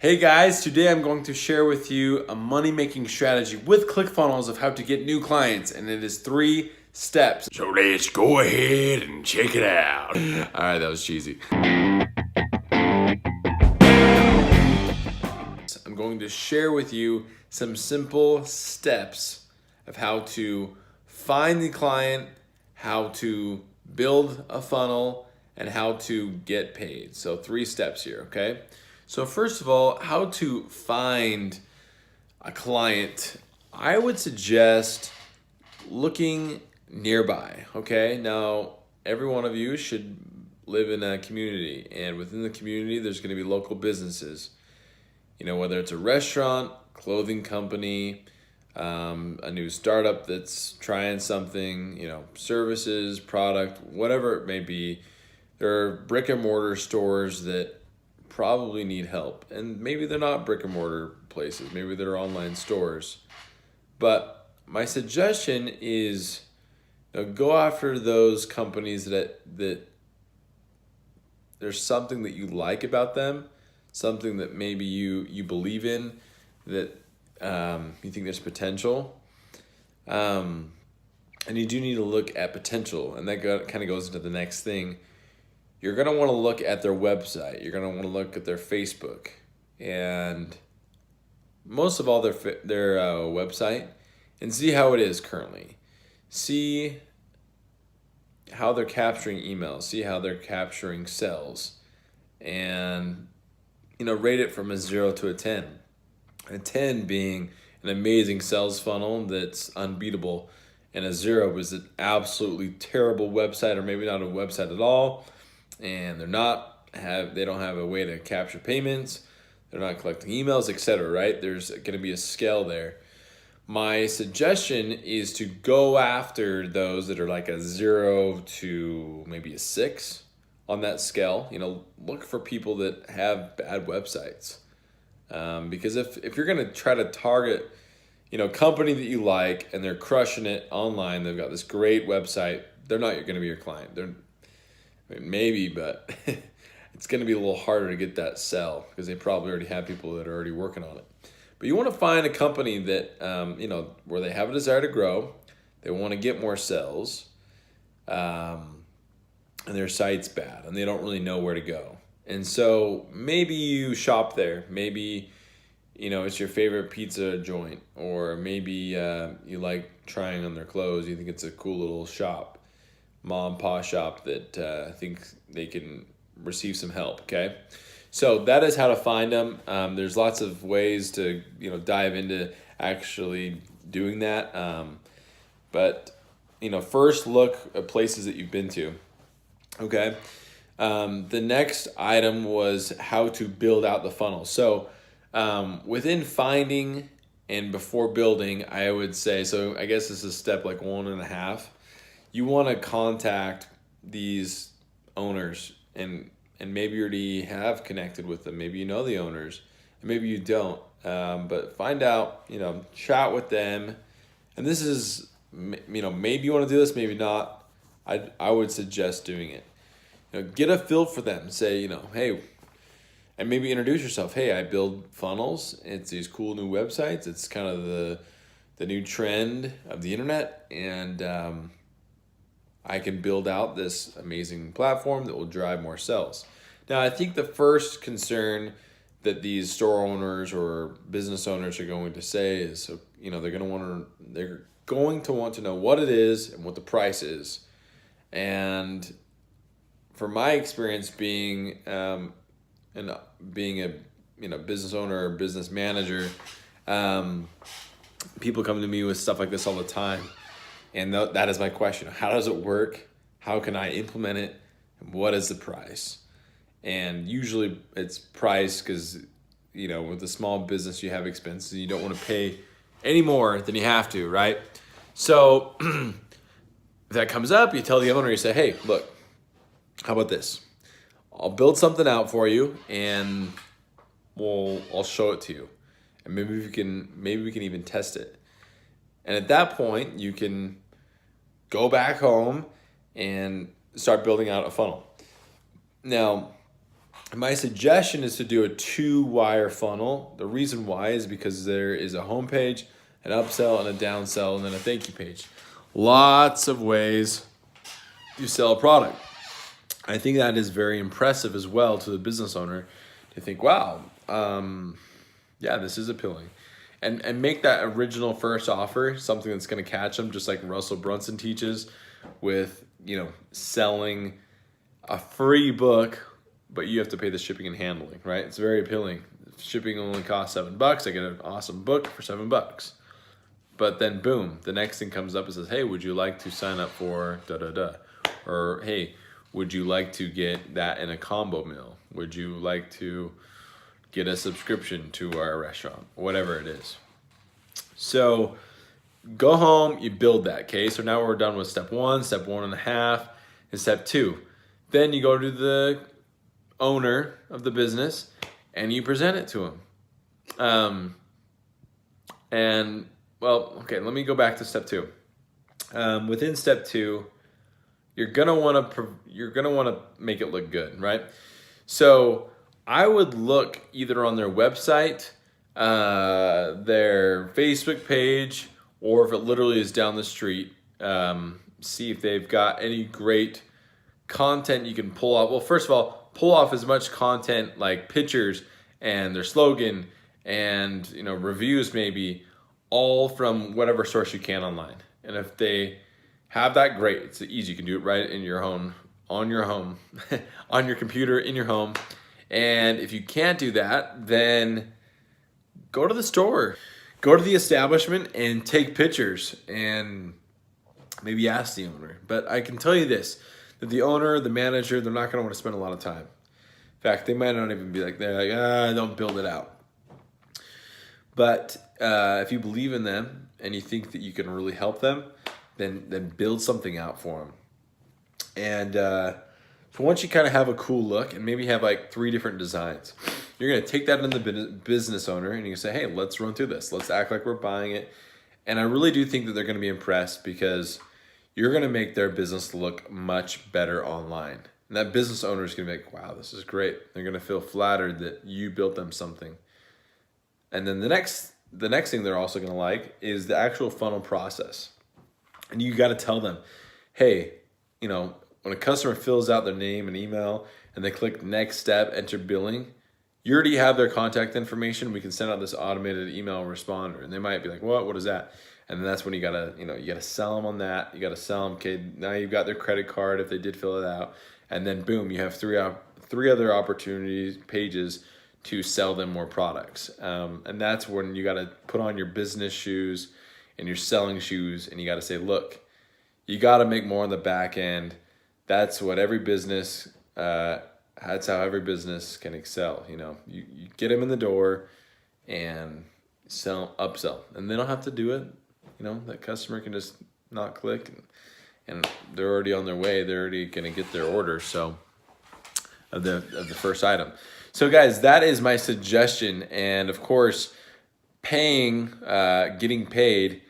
Hey guys, today I'm going to share with you a money-making strategy with ClickFunnels of how to get new clients, and it is 3 steps. So let's go ahead and check it out. All right, that was cheesy. I'm going to share with you some simple steps of how to find the client, how to build a funnel, and how to get paid. So 3 steps here, okay? So first of all, how to find a client. I would suggest looking nearby, okay? Now, every one of you should live in a community, and within the community, there's gonna be local businesses. You know, whether it's a restaurant, clothing company, a new startup that's trying something, you know, services, product, whatever it may be. There are brick and mortar stores that probably need help, and maybe they're not brick and mortar places, maybe they're online stores. But my suggestion is, you know, go after those companies that there's something that you like about them, something that maybe you believe in, that you think there's potential, and you do need to look at potential, and that kind of goes into the next thing. You're going to want to look at their website. You're going to want to look at their Facebook, and most of all their website, and see how it is currently. See how they're capturing emails. See how they're capturing sales, and rate it from a 0 to a 10. A 10 being an amazing sales funnel that's unbeatable, and a 0 is an absolutely terrible website, or maybe not a website at all. And they don't have a way to capture payments, they're not collecting emails, etc., right? There's going to be a scale there. My suggestion is to go after those that are like a 0 to maybe a 6 on that scale. Look for people that have bad websites, because if you're going to try to target a company that you like and they're crushing it online, they've got this great website, they're not going to be your client. Maybe, but it's going to be a little harder to get that sell because they probably already have people that are already working on it. But you want to find a company that, where they have a desire to grow, they want to get more sales, and their site's bad and they don't really know where to go. And so maybe you shop there. Maybe, it's your favorite pizza joint, or maybe you like trying on their clothes. You think it's a cool little shop. Mom and pop shop that think they can receive some help, okay? So that is how to find them. There's lots of ways to dive into actually doing that. But first look at places that you've been to, okay? The next item was how to build out the funnel. So within finding and before building, I would say, so I guess this is step like 1.5. You want to contact these owners, and maybe you already have connected with them. Maybe you know the owners, and maybe you don't. But find out, chat with them. And this is, maybe you want to do this, maybe not. I would suggest doing it. Get a feel for them. Say, hey, and maybe introduce yourself. Hey, I build funnels. It's these cool new websites. It's kind of the new trend of the internet, and I can build out this amazing platform that will drive more sales. Now, I think the first concern that these store owners or business owners are going to say is, they're going to want to know what it is and what the price is. And from my experience being being a business owner or business manager, people come to me with stuff like this all the time. And that is my question. How does it work? How can I implement it? And what is the price? And usually it's price because, with a small business, you have expenses. You don't want to pay any more than you have to, right? So if that comes up, you tell the owner, you say, hey, look, how about this? I'll build something out for you, and I'll show it to you. And maybe we can even test it. And at that point, you can go back home and start building out a funnel. Now, My suggestion is to do a 2-wire funnel. The reason why is because there is a homepage, an upsell, and a downsell, and then a thank you page. Lots of ways to sell a product. I think that is very impressive as well to the business owner to think, wow, yeah, this is appealing. And make that original first offer something that's going to catch them, just like Russell Brunson teaches with, selling a free book, but you have to pay the shipping and handling, right? It's very appealing. Shipping only costs $7. I get an awesome book for $7. But then boom, the next thing comes up and says, hey, would you like to sign up for da-da-da? Or hey, would you like to get that in a combo meal? Would you like to get a subscription to our restaurant? Whatever it is. So go home, you build that, okay? So now we're done with step 1, step 1.5, and step 2. Then you go to the owner of the business and you present it to him. Okay, let me go back to step 2. Within step 2, you're gonna want to make it look good, right? So I would look either on their website, their Facebook page, or if it literally is down the street, see if they've got any great content you can pull off. Well, first of all, pull off as much content like pictures and their slogan and reviews, maybe all from whatever source you can online. And if they have that, great. It's easy. You can do it right in your home, on your home, on your computer, in your home. And if you can't do that, then go to the store, go to the establishment and take pictures and maybe ask the owner. But I can tell you this, that the owner, the manager, they're not gonna wanna spend a lot of time. In fact, they might not even be like, don't build it out. But if you believe in them and you think that you can really help them, then build something out for them. And so once you kind of have a cool look and maybe have like 3 different designs, you're going to take that in the business owner and you can say, hey, let's run through this. Let's act like we're buying it. And I really do think that they're going to be impressed because you're going to make their business look much better online. And that business owner is going to be like, wow, this is great. They're going to feel flattered that you built them something. And then the next thing they're also going to like is the actual funnel process. And you got to tell them, hey, when a customer fills out their name and email and they click next step, enter billing, you already have their contact information. We can send out this automated email responder. And they might be like, what is that? And then that's when you gotta sell them on that. You gotta sell them, okay, now you've got their credit card if they did fill it out. And then boom, you have three other opportunities, pages to sell them more products. And that's when you gotta put on your business shoes and your selling shoes and you gotta say, look, you gotta make more on the back end. That's what every business, that's how every business can excel. You get them in the door and upsell, and they don't have to do it. That customer can just not click and they're already on their way. They're already going to get their order. So of the first item. So guys, that is my suggestion. And of course, getting paid,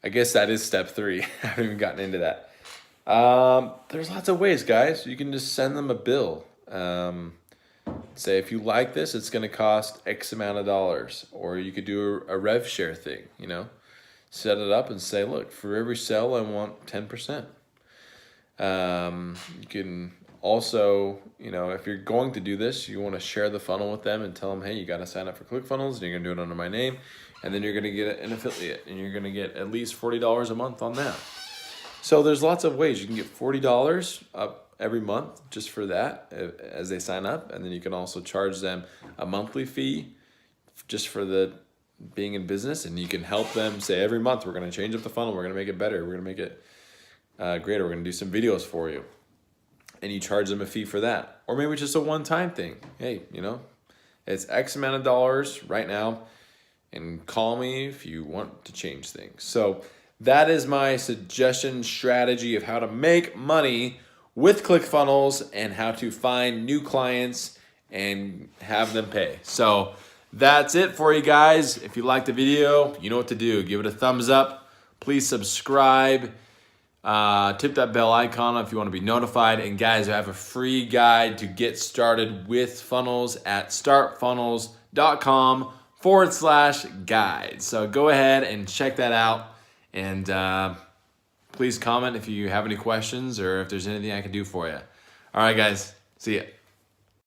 I guess that is step 3. I haven't even gotten into that. There's lots of ways, guys. You can just send them a bill. Say, if you like this, it's going to cost X amount of dollars. Or you could do a rev share thing, set it up and say, look, for every sale, I want 10%. You can also, if you're going to do this, you want to share the funnel with them and tell them, hey, you got to sign up for ClickFunnels and you're going to do it under my name. And then you're going to get an affiliate and you're going to get at least $40 a month on that. So there's lots of ways. You can get $40 up every month just for that as they sign up. And then you can also charge them a monthly fee just for the being in business. And you can help them say every month, we're going to change up the funnel. We're going to make it better. We're going to make it greater. We're going to do some videos for you. And you charge them a fee for that. Or maybe it's just a one-time thing. Hey, it's X amount of dollars right now. And call me if you want to change things. So that is my suggestion strategy of how to make money with ClickFunnels and how to find new clients and have them pay. So that's it for you guys. If you liked the video, you know what to do. Give it a thumbs up. Please subscribe. Tip that bell icon if you want to be notified. And guys, I have a free guide to get started with funnels at startfunnels.com/guide. So go ahead and check that out. And please comment if you have any questions or if there's anything I can do for you. All right, guys. See ya.